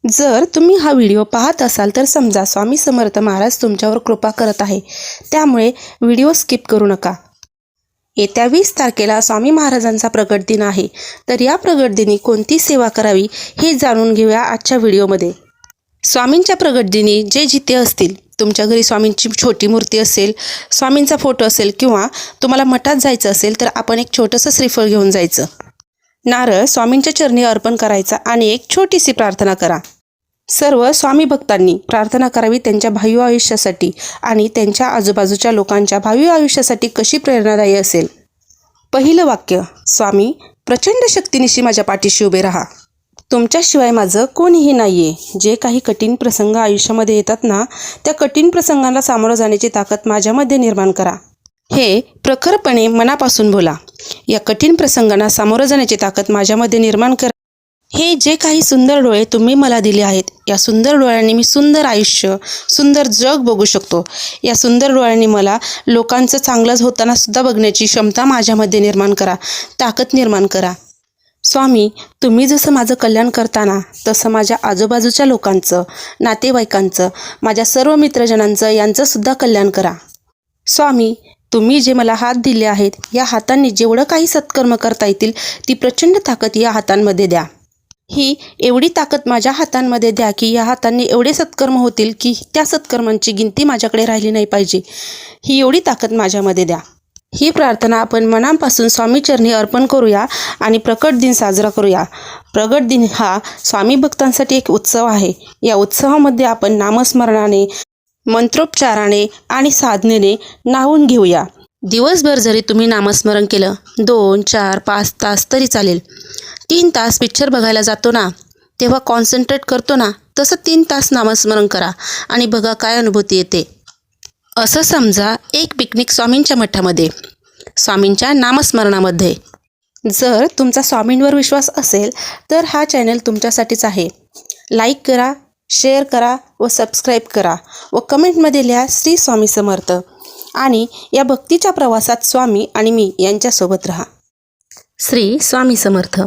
जर तुम्ही हा व्हिडिओ पाहत असाल तर समजा स्वामी समर्थ महाराज तुमच्यावर कृपा करत आहे, त्यामुळे व्हिडिओ स्किप करू नका. येत्या 20 तारखेला स्वामी महाराजांचा प्रगट दिन आहे. तर या प्रगट दिनी कोणती सेवा करावी हे जाणून घेऊया आजच्या व्हिडिओमध्ये. स्वामींच्या प्रगट दिनी जे जिते असतील, तुमच्या घरी स्वामींची छोटी मूर्ती असेल, स्वामींचा फोटो असेल किंवा तुम्हाला मठात जायचं असेल तर आपण एक छोटंसं श्रीफळ घेऊन जायचं. नारळ स्वामींच्या चरणी अर्पण करायचा आणि एक छोटीशी प्रार्थना करा. सर्व स्वामी भक्तांनी प्रार्थना करावी त्यांच्या भावी आयुष्यासाठी आणि त्यांच्या आजूबाजूच्या लोकांच्या भावी आयुष्यासाठी कशी प्रेरणादायी असेल. पहिलं वाक्य, स्वामी प्रचंड शक्तीनिशी माझ्या पाठीशी उभे राहा. तुमच्याशिवाय माझं कोणीही नाही आहे. जे काही कठीण प्रसंग आयुष्यामध्ये येतात ना, त्या कठीण प्रसंगांना सामोरं जाण्याची ताकद माझ्यामध्ये निर्माण करा. हे प्रखरपणे मनापासून बोला. या कठीण प्रसंगांना सामोरं जाण्याची ताकद माझ्यामध्ये निर्माण करा. हे जे काही सुंदर डोळे तुम्ही मला दिले आहेत, या सुंदर डोळ्यांनी मी सुंदर आयुष्य, सुंदर जग बघू शकतो. या सुंदर डोळ्यांनी मला लोकांचं चांगलंच होताना सुद्धा बघण्याची क्षमता माझ्यामध्ये निर्माण करा, ताकद निर्माण करा. स्वामी तुम्ही जसं माझं कल्याण करताना तसं माझ्या आजूबाजूच्या लोकांचं, नातेवाईकांचं, माझ्या सर्व मित्रजनांचं यांचंसुद्धा कल्याण करा. स्वामी तुम्ही जे मला हात दिले आहेत, या हातांनी जेवढं काही सत्कर्म करता येतील ती प्रचंड ताकद या हातांमध्ये द्या. ही एवढी ताकद माझ्या हातांमध्ये द्या की या हातांनी एवढे सत्कर्म होतील की त्या सत्कर्मांची गिनती माझ्याकडे राहिली नाही पाहिजे. ही एवढी ताकद माझ्यामध्ये द्या. ही प्रार्थना आपण मनापासून स्वामीचरणी अर्पण करूया आणि प्रकट दिन साजरा करूया. प्रगट दिन हा स्वामी भक्तांसाठी एक उत्सव आहे. या उत्सवामध्ये आपण नामस्मरणाने, मंत्रोच्चाराने आणि साधनेने न्हावून घेऊया. दिवसभर जरी तुम्ही नामस्मरण केलं 2, 4, 5 तास तरी चालेल. 3 तास पिक्चर बघायला जातो ना, तेव्हा कॉन्सन्ट्रेट करतो ना, तसं 3 तास नामस्मरण करा आणि बघा काय अनुभूती येते. असं समजा एक पिकनिक स्वामींच्या मठामध्ये, स्वामींच्या नामस्मरणामध्ये. जर तुमचा स्वामींवर विश्वास असेल तर हा चॅनल तुमच्यासाठीच आहे. लाईक करा, शेअर करा व सबस्क्राईब करा व कमेंटमध्ये लिहा श्री स्वामी समर्थ. आणि या भक्तीच्या प्रवासात स्वामी आणि मी यांच्यासोबत राहा. श्री स्वामी समर्थ.